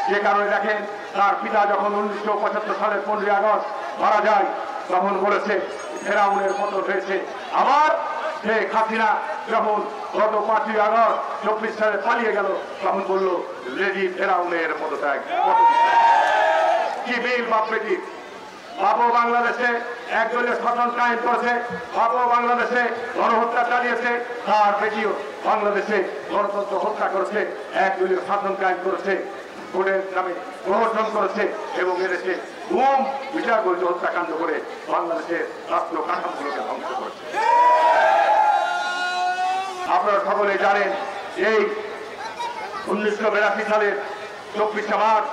যে কারণে দেখেন তার পিতা যখন 1975 সালের 15 আগস্ট মারা যায় তখন বলেছে ফেরাউনের পতন হয়েছে। আবার শেখ হাসিনা যখন গত 5 আগস্ট 24 সালে পালিয়ে গেল তখন বলল রেডি ফেরাউনের পদত্যাগ। কি মিল বাপ বেটি। বাবু বাংলাদেশে একদলীয় শাসন কায়েম করেছে, বাবু বাংলাদেশে গণহত্যা চালিয়েছে, তার বেটিও বাংলাদেশে গণতন্ত্র হত্যা করেছে, একদলীয় শাসন কায়েম করেছে, ভোটের নামে প্রহসন করেছে এবং এদেশে গুম বিচার করে হত্যাকাণ্ড করে বাংলাদেশের রাষ্ট্র কাঠামোগুলোকে ধ্বংস করেছে। আপনারা সকলে জানেন এই 1982 সালের 24 মার্চ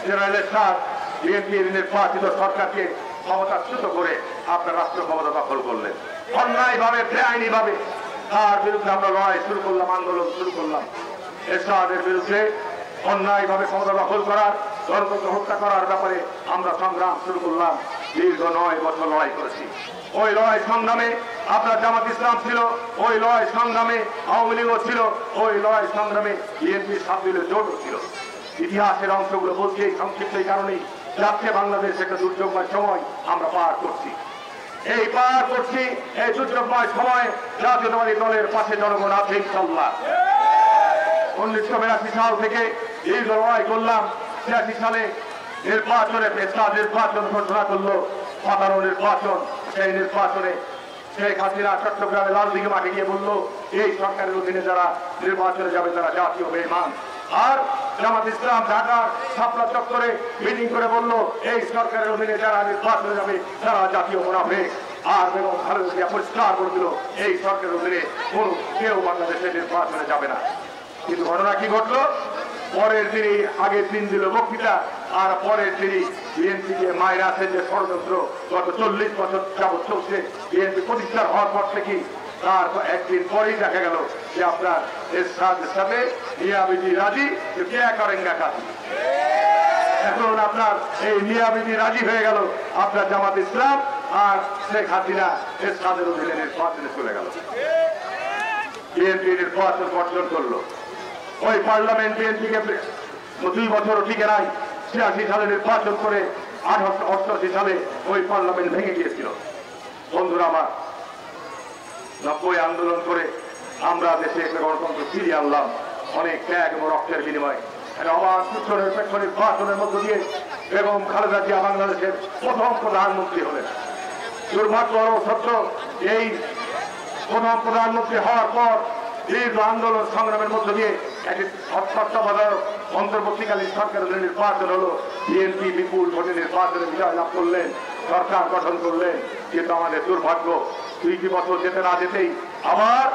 জেনারেলের সাথ বিএনপির নির্বাচিত সরকারকে ক্ষমতাচ্যুত করে আপনার রাষ্ট্র ক্ষমতা দখল করলেন অন্যায় ভাবে, বেআইনি ভাবে। তার বিরুদ্ধে আমরা লড়াই শুরু করলাম, আন্দোলন শুরু করলাম। এরশাদের বিরুদ্ধে অন্যায় ভাবে ক্ষমতা দখল করার, গণতন্ত্র হত্যা করার ব্যাপারে আমরা সংগ্রাম শুরু করলাম। দীর্ঘ 9 বছর লড়াই করেছি। ওই লড়াই সংগ্রামে আপনার জামাত ইসলাম ছিল, ওই লড়াই সংগ্রামে আওয়ামী লীগও ছিল, ওই লড়াই সংগ্রামে বিএনপি সাতদলীয় জোটও ছিল। ইতিহাসের অংশগুলো বলছি এই সংক্ষিপ্ত এই কারণেই যাচ্ছে বাংলাদেশ একটা দুর্যোগময় সময় আমরা পার করছি। এই দুর্যোগময় সময় জাতীয়তাবাদী দলের পাশে জনগণ আছে ইনশাআল্লাহ। 1982 সাল থেকে দীর্ঘ লড়াই করলাম। 86 সালে নির্বাচন ঘোষণা করলো, 17 নির্বাচন। সেই নির্বাচনে শেখ হাসিনা চট্টগ্রামে লালদিঘি মাঠে গিয়ে বলল এই সরকারের অধীনে যারা নির্বাচনে যাবে তারা জাতীয় বেঈমান। আর জামাত ইসলাম ঢাকার শাপলা চত্বরে মিটিং করে বলল এই সরকারের অধীনে যারা নির্বাচনে যাবে তারা জাতীয় মুনাফিক। আর বেগম খালেদা জিয়া পরিষ্কার করে দিল এই সরকারের অধীনে কোন কেউ বাংলাদেশে নির্বাচনে যাবে না। কিন্তু ঘটনা কি ঘটলো? পরের দিনই আগের দিন দিল বক্তৃতা, আর পরের দিনই বিএনপিকে মাইনাসের যে ষড়যন্ত্র গত 40 বছর যাবৎ চলছে, বিএনপি প্রতিষ্ঠা হওয়ার পর থেকে তার একদিন পরেই দেখা গেল যে আপনার এরশাদের সাথে মিয়াবিজি রাজি কে করেঙ্গা কাজ। এখন আপনার এই মিয়াবিজি রাজি হয়ে গেল আপনার জামাত ইসলাম আর শেখ হাসিনা এরশাদের অধীনে নির্বাচনে চলে গেল। বিএনপি নির্বাচন বর্জন করলো। ওই পার্লামেন্ট বিএনপিকে 2 বছরও টিকে নাই। 86 সালে নির্বাচন করে 88 সালে ওই পার্লামেন্ট ভেঙে গিয়েছিল। বন্ধুরা আমার, 90 আন্দোলন করে আমরা দেশে একটা গণতন্ত্র ফিরিয়ে আনলাম অনেক ত্যাগ এবং রক্তের বিনিময়ে। অবাধ সুষ্ঠু নিরপেক্ষ নির্বাচনের মধ্য দিয়ে বেগম খালেদা জিয়া বাংলাদেশের প্রথম প্রধানমন্ত্রী হলেন। দুর্ভাগ্য সত্য এই প্রথম প্রধানমন্ত্রী হওয়ার পর দীর্ঘ আন্দোলন সংগ্রামের মধ্য দিয়ে একটি তত্ত্বাবধায়ক অন্তর্বর্তীকালীন সরকারের নির্বাচন হলো। বিএনপি বিপুল ভোটে নির্বাচনে বিজয় লাভ করলেন, সরকার গঠন করলেন। কিন্তু আমাদের দুর্ভাগ্য 2 বছর যেতে না যেতেই আবার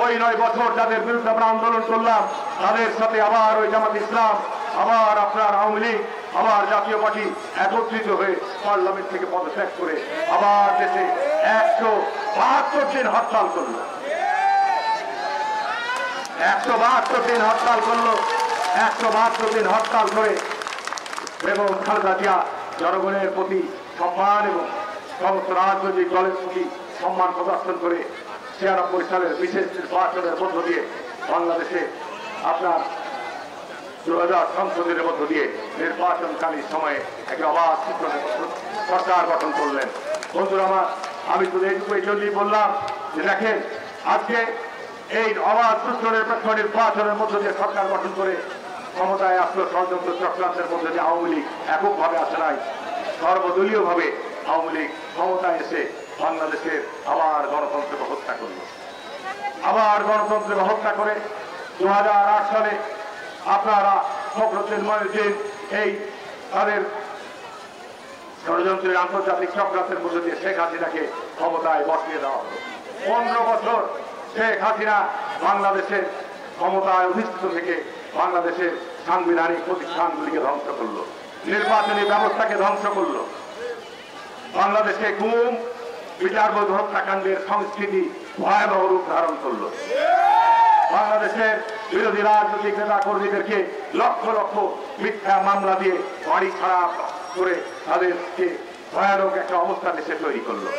ওই 9 বছর যাদের বিরুদ্ধে আমরা আন্দোলন করলাম তাদের সাথে আবার ওই জামাত ইসলাম, আবার আপনার আওয়ামী লীগ, আবার জাতীয় পার্টি একত্রিত হয়ে পার্লামেন্ট থেকে পদত্যাগ করে আবার দেশে 172 দিন হরতাল করলো। 172 দিন হরতাল করলো। 172 দিন হরতাল করে বেগম খালেদা জিয়া জনগণের প্রতি সম্মান এবং সমস্ত রাজনৈতিক দলের প্রতি সম্মান প্রদর্শন করে 96 সালের বিশেষ নির্বাচনের মধ্য দিয়ে বাংলাদেশে আপনার 2000 সংসদের মধ্য দিয়ে নির্বাচনকালীন সময়ে একটা অবাধ সরকার গঠন করলেন। বন্ধুরা আমার, আমি তো এইটুকু এই জন্যই বললাম যে দেখেন আজকে এই অবাধ সুষ্ঠু নিরপেক্ষ নির্বাচনের মধ্য দিয়ে সরকার গঠন করে ক্ষমতায় আসলো ষড়যন্ত্র চক্রান্তের মধ্যে দিয়ে আওয়ামী লীগ এককভাবে আসে নাই, সর্বদলীয় ভাবে আওয়ামী লীগ ক্ষমতায় এসে বাংলাদেশের আবার গণতন্ত্রকে হত্যা করল। আবার গণতন্ত্রকে হত্যা করে 2008 সালে আপনারা ফখরুদ্দিন মঈনুদ্দিন এই তাদের ষড়যন্ত্রের আন্তর্জাতিক চক্রান্তের মধ্যে দিয়ে শেখ হাসিনাকে ক্ষমতায় বসিয়ে দেওয়া হলো। 15 বছর শেখ হাসিনা বাংলাদেশের ক্ষমতায় অধিষ্ঠিত থেকে বাংলাদেশের সাংবিধানিক প্রতিষ্ঠানগুলিকে ধ্বংস করলো, নির্বাচনী ব্যবস্থাকে ধ্বংস করলো, বাংলাদেশে গুম বিচারবোধ হত্যাকাণ্ডের সংস্কৃতি ভয়াবহ রূপ ধারণ করলো। বাংলাদেশের বিরোধী রাজনৈতিক নেতা কর্মীদেরকে লক্ষ লক্ষ মিথ্যা মামলা দিয়ে বাড়ি ছাড়া করে তাদেরকে ভয়ানক একটা অবস্থা দেশে তৈরি করলো।